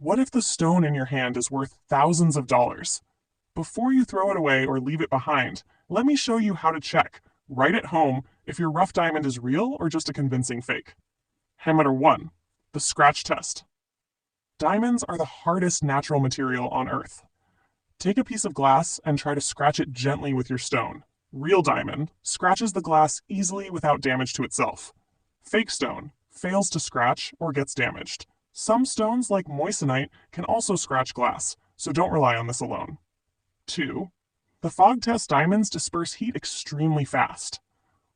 What if the stone in your hand is worth thousands of dollars? Before you throw it away or leave it behind, let me show you how to check, right at home, if your rough diamond is real or just a convincing fake. Parameter 1. The scratch test. Diamonds are the hardest natural material on Earth. Take a piece of glass and try to scratch it gently with your stone. Real diamond scratches the glass easily without damage to itself. Fake stone fails to scratch or gets damaged. Some stones, like moissanite, can also scratch glass, so don't rely on this alone. 2. The fog test diamonds disperse heat extremely fast.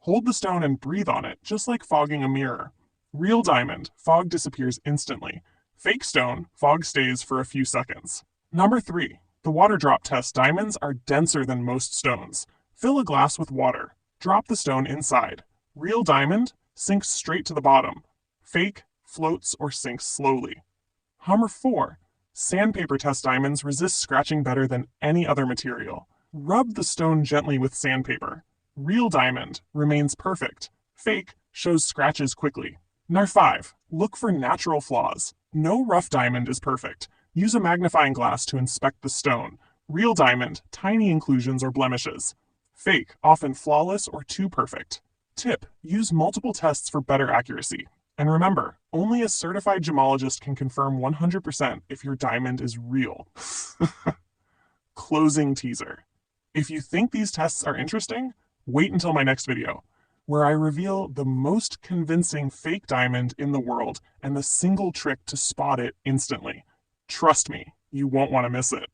Hold the stone and breathe on it, just like fogging a mirror. Real diamond, fog disappears instantly. Fake stone, fog stays for a few seconds. Number 3. The water drop test diamonds are denser than most stones. Fill a glass with water. Drop the stone inside. Real diamond sinks straight to the bottom. Fake floats or sinks slowly. Number 4. Sandpaper test diamonds resist scratching better than any other material. Rub the stone gently with sandpaper. Real diamond remains perfect. Fake shows scratches quickly. Number 5. Look for natural flaws. No rough diamond is perfect. Use a magnifying glass to inspect the stone. Real diamond, tiny inclusions or blemishes. Fake, often flawless or too perfect. Tip: use multiple tests for better accuracy. And remember, only a certified gemologist can confirm 100% if your diamond is real. Closing teaser. If you think these tests are interesting, wait until my next video, where I reveal the most convincing fake diamond in the world and the single trick to spot it instantly. Trust me, you won't want to miss it.